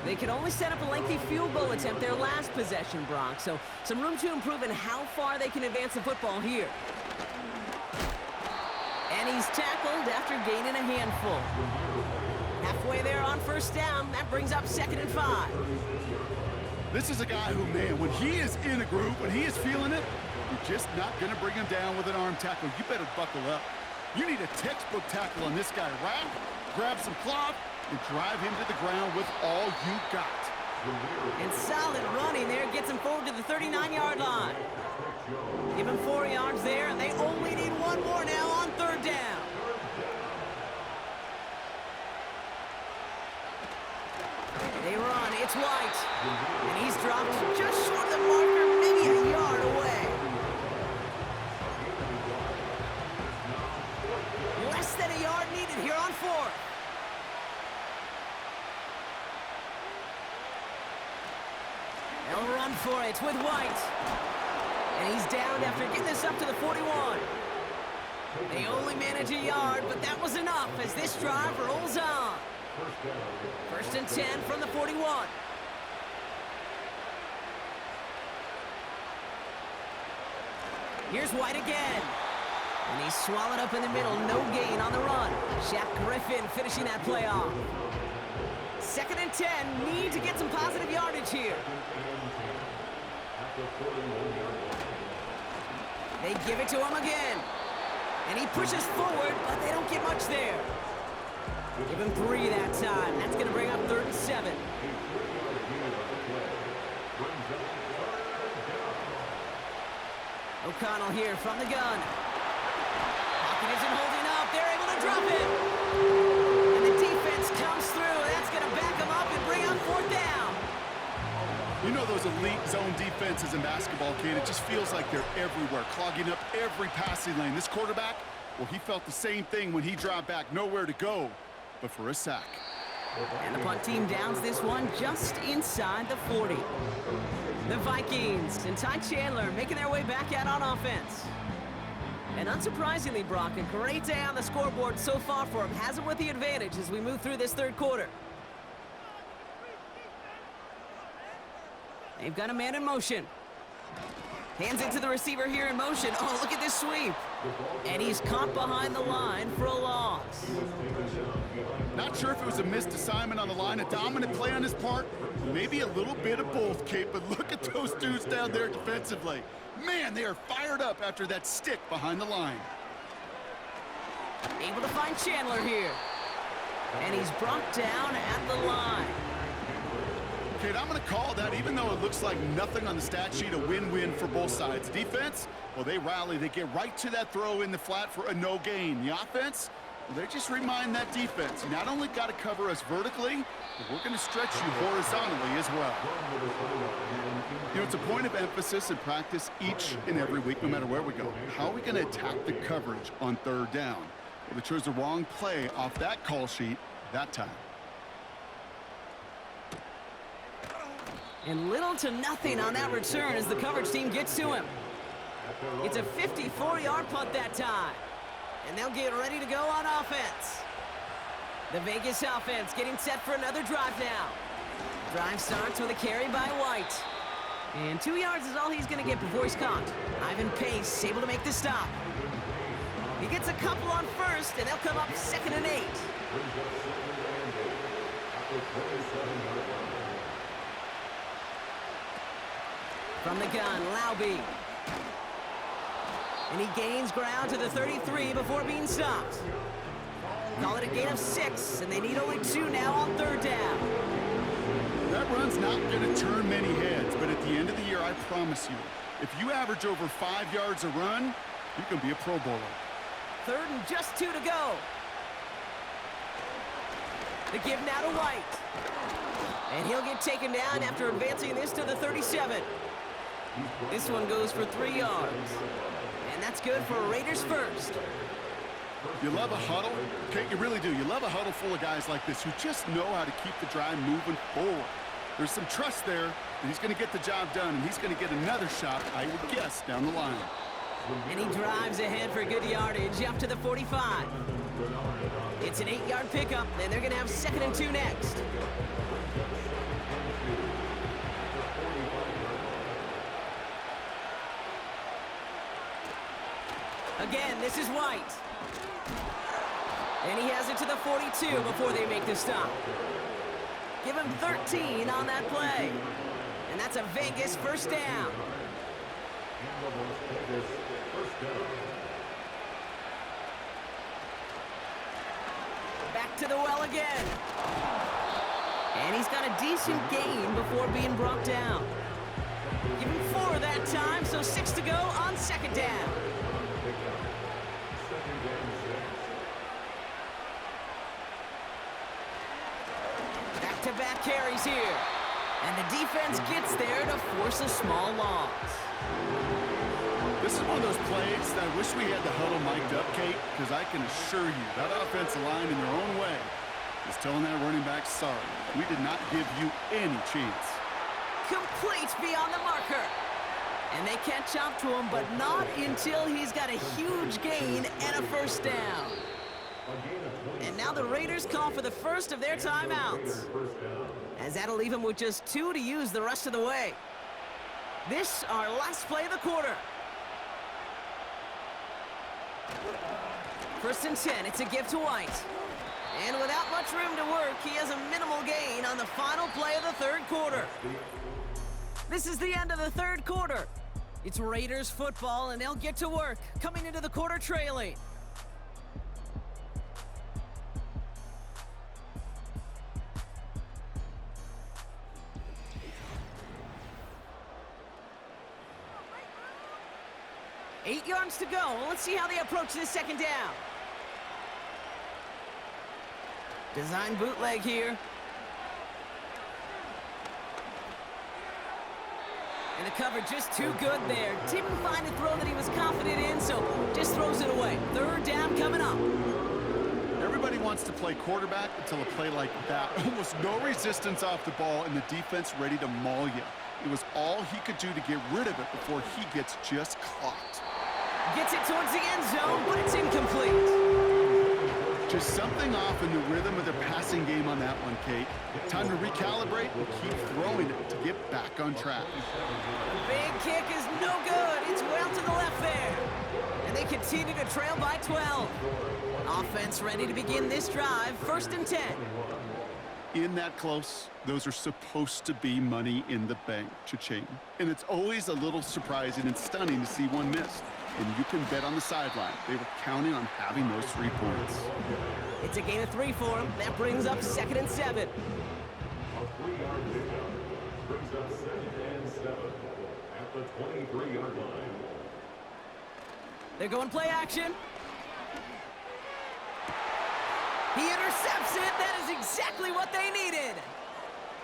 They could only set up a lengthy field goal attempt their last possession, Brock, so some room to improve in how far they can advance the football here. And he's tackled after gaining a handful. Halfway there on 1st down, that brings up 2nd and 5. This is a guy who, man, when he is in a groove, when he is feeling it, you're just not going to bring him down with an arm tackle. You better buckle up. You need a textbook tackle on this guy. Wrap, grab some cloth, and drive him to the ground with all you got. And solid running there gets him forward to the 39-yard line. Give him 4 yards there, and they only need 1 more now on 3rd down. They run, it's White. And he's dropped just short of the marker, maybe a yard away. Less than a yard needed here on 4th. They'll run for it with White. And he's down after getting this up to the 41. They only manage a yard, but that was enough as this drive rolls on. 1st and 10 from the 41. Here's White again. And he's swallowed up in the middle. No gain on the run. Shaq Griffin finishing that play off. 2nd and 10. Need to get some positive yardage here. They give it to him again. And he pushes forward, but they don't get much there. Give him 3 that time. That's going to bring up 3rd and 7. O'Connell here from the gun. Pocket isn't holding up. They're able to drop it. And the defense comes through. That's going to back them up and bring up 4th down. You know those elite zone defenses in basketball, kid? It just feels like they're everywhere, clogging up every passing lane. This quarterback, well, he felt the same thing when he dropped back. Nowhere to go but for a sack. And the punt team downs this one just inside the 40. The Vikings and Ty Chandler making their way back out on offense. And unsurprisingly, Brock, a great day on the scoreboard so far for him. Has him with the advantage as we move through this 3rd quarter. They've got a man in motion. Hands it to the receiver here in motion. Oh, look at this sweep. And he's caught behind the line for a loss. Not sure if it was a missed assignment on the line, a dominant play on his part, maybe a little bit of both, Kate, but look at those dudes down there defensively. Man, they are fired up after that stick behind the line. Able to find Chandler here. And he's brought down at the line. Kate, I'm going to call that, even though it looks like nothing on the stat sheet, a win-win for both sides. Defense, well, they rally. They get right to that throw in the flat for a no gain. The offense, well, they just remind that defense, you not only got to cover us vertically, but we're going to stretch you horizontally as well. You know, it's a point of emphasis and practice each and every week, no matter where we go. How are we going to attack the coverage on 3rd down? Well, they chose the wrong play off that call sheet that time. And little to nothing on that return as the coverage team gets to him. It's a 54-yard punt that time. And they'll get ready to go on offense. The Vegas offense getting set for another drive now. Drive starts with a carry by White. And 2 yards is all he's going to get before he's caught. Ivan Pace able to make the stop. He gets a couple on first, and they'll come up 2nd and 8. From the gun, Laube. And he gains ground to the 33 before being stopped. Call it a gain of 6, and they need only 2 now on 3rd down. That run's not going to turn many heads, but at the end of the year, I promise you, if you average over 5 yards a run, you can be a Pro Bowler. 3rd and just 2 to go. The give now to White. And he'll get taken down after advancing this to the 37. This one goes for 3 yards. And that's good for Raiders first. You love a huddle? Okay, you really do. You love a huddle full of guys like this who just know how to keep the drive moving forward. There's some trust there that he's going to get the job done, and he's going to get another shot, I would guess, down the line. And he drives ahead for good yardage up to the 45. It's an 8-yard pickup, and they're going to have 2nd and 2 next. Again, this is White. And he has it to the 42 before they make the stop. Give him 13 on that play. And that's a Vegas first down. Back to the well again. And he's got a decent gain before being brought down. Give him 4 that time, so 6 to go on 2nd down. Back-to-back carries here. And the defense gets there to force a small loss. This is one of those plays that I wish we had the huddle mic'd up, Kate, because I can assure you that offensive line in their own way is telling that running back, sorry, we did not give you any chance. Complete beyond the marker. And they catch up to him, but not until he's got a huge gain and a first down. And now the Raiders call for the first of their timeouts, as that'll leave them with just 2 to use the rest of the way. This, our last play of the quarter. 1st and 10, it's a give to White. And without much room to work, he has a minimal gain on the final play of the 3rd quarter. This is the end of the 3rd quarter. It's Raiders football, and they'll get to work, coming into the quarter trailing. Eight yards to go. Let's see how they approach this 2nd down. Design bootleg here. And the cover just too good there. Didn't find a throw that he was confident in, so just throws it away. 3rd down coming up. Everybody wants to play quarterback until a play like that. Almost no resistance off the ball, and the defense ready to maul you. It was all he could do to get rid of it before he gets just clocked. Gets it towards the end zone, but it's incomplete. Just something off in the rhythm of their passing game on that one, Kate. Time to recalibrate and keep throwing it to get back on track. The big kick is no good. It's well to the left there. And they continue to trail by 12. Offense ready to begin this drive. 1st and 10. In that close, those are supposed to be money in the bank, cha-ching. And it's always a little surprising and stunning to see one missed. And you can bet on the sideline they were counting on having those 3 points. It's a gain of 3 for him. That brings up 2nd and 7. A 3-yard pickup brings up 2nd and 7 at the 23-yard line. They're going play action. He intercepts it. That is exactly what they needed.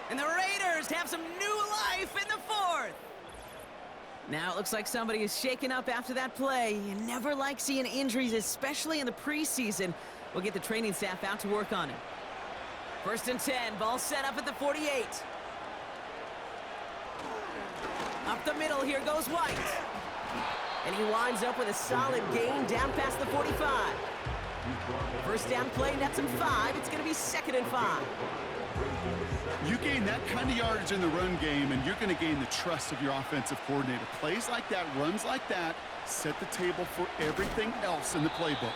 And the Raiders have some new life in the 4th. Now it looks like somebody is shaken up after that play. You never like seeing injuries, especially in the preseason. We'll get the training staff out to work on it. 1st and 10, ball set up at the 48. Up the middle, here goes White. And he winds up with a solid gain down past the 45. 1st down play, nets him 5. It's going to be 2nd and 5. You gain that kind of yardage in the run game, and you're going to gain the trust of your offensive coordinator. Plays like that, runs like that, set the table for everything else in the playbook.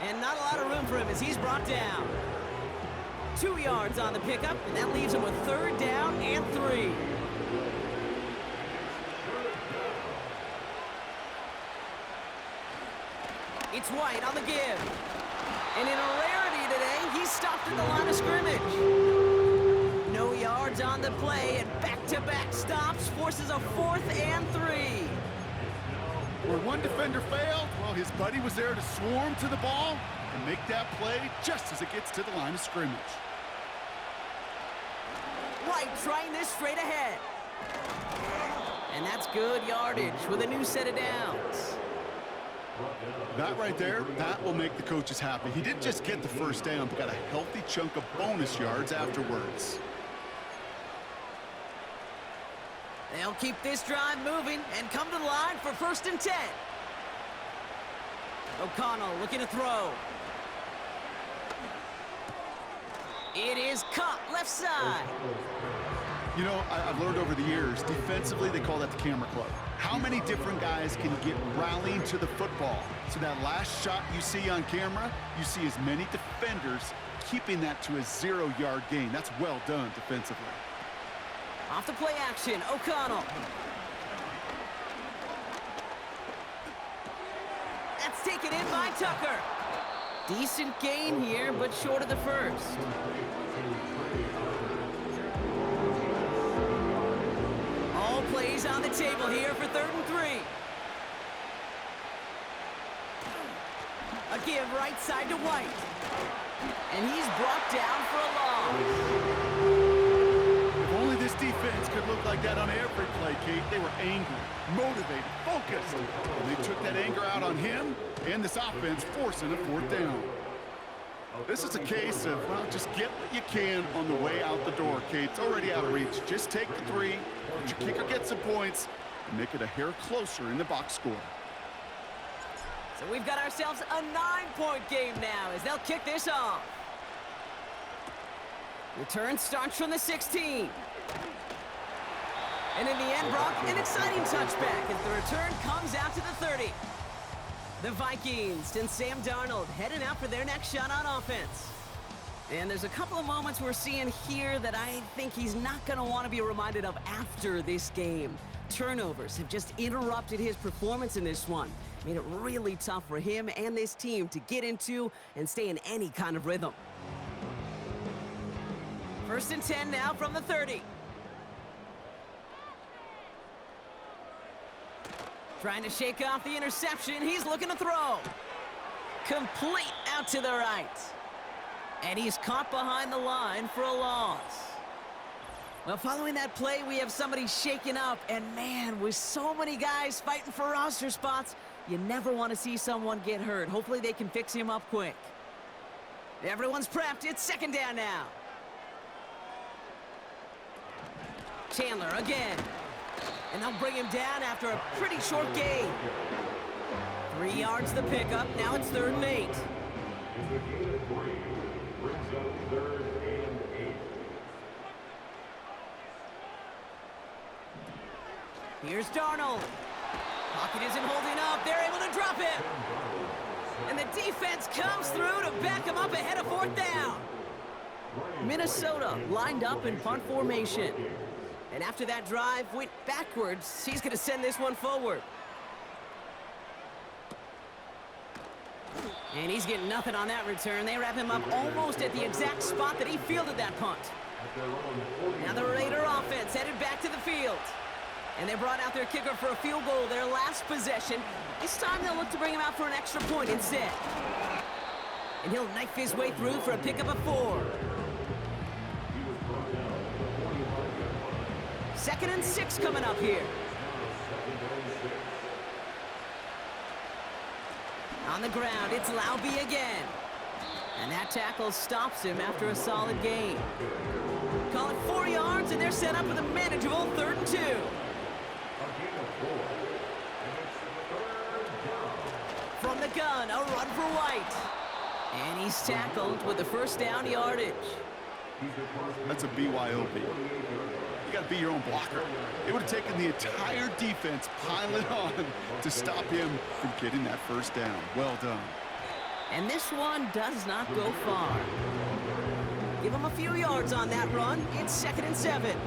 And not a lot of room for him as he's brought down. 2 yards on the pickup, and that leaves him with 3rd down and 3. It's White on the give. And in a rarity today, he's stopped at the line of scrimmage. No yards on the play, and back-to-back stops forces a 4th and 3. Where one defender failed, well, his buddy was there to swarm to the ball and make that play just as it gets to the line of scrimmage. White trying this straight ahead. And that's good yardage with a new set of downs. That right there, that will make the coaches happy. He didn't just get the first down, but got a healthy chunk of bonus yards afterwards. They'll keep this drive moving and come to the line for 1st and 10. O'Connell looking to throw. It is caught left side. You know, I've learned over the years, defensively, they call that the camera club. How many different guys can get rallying to the football? So that last shot you see on camera, you see as many defenders keeping that to a 0-yard gain. That's well done defensively. Off the play action, O'Connell. That's taken in by Tucker. Decent gain here, but short of the first. All plays on the table here for 3rd and 3. A give right side to White. And he's brought down for a loss. If only this defense could look like that on every play, Kate. They were angry, motivated, focused. And they took that anger out on him and this offense, forcing a 4th down. This is a case of, well, just get what you can on the way out the door, Kate. It's already out of reach. Just take the 3, let your kicker get some points, and make it a hair closer in the box score. So we've got ourselves a 9-point game now as they'll kick this off. Return starts from the 16. And in the end, Brock, an exciting touchback as the return comes out to the 30. The Vikings and Sam Darnold heading out for their next shot on offense. And there's a couple of moments we're seeing here that I think he's not going to want to be reminded of after this game. Turnovers have just interrupted his performance in this one. Made it really tough for him and this team to get into and stay in any kind of rhythm. 1st and 10 now from the 30. Trying to shake off the interception. He's looking to throw. Complete out to the right. And he's caught behind the line for a loss. Well, following that play, we have somebody shaken up. And man, with so many guys fighting for roster spots, you never want to see someone get hurt. Hopefully they can fix him up quick. Everyone's prepped. It's 2nd down now. Chandler again. And they'll bring him down after a pretty short gain. 3 yards the pickup. Now it's 3rd and 8. It's a gain of 3. Brings up 3rd and 8. Here's Darnold. Pocket isn't holding up. They're able to drop him. And the defense comes through to back him up ahead of 4th down. Minnesota lined up in punt formation. And after that drive went backwards, he's going to send this one forward. And he's getting nothing on that return. They wrap him up almost at the exact spot that he fielded that punt. Now the Raider offense headed back to the field. And they brought out their kicker for a field goal their last possession. This time they'll look to bring him out for an extra point instead. And he'll knife his way through for a pickup of 4. 2nd and 6 coming up here. On the ground, it's Laube again. And that tackle stops him after a solid gain. Call it 4 yards, and they're set up with a manageable 3rd and 2. From the gun, a run for White. And he's tackled with the 1st down yardage. That's a BYOB. You got to be your own blocker. It would have taken the entire defense piling on to stop him from getting that first down. Well done. And this one does not go far. Give him a few yards on that run. It's 2nd and 7.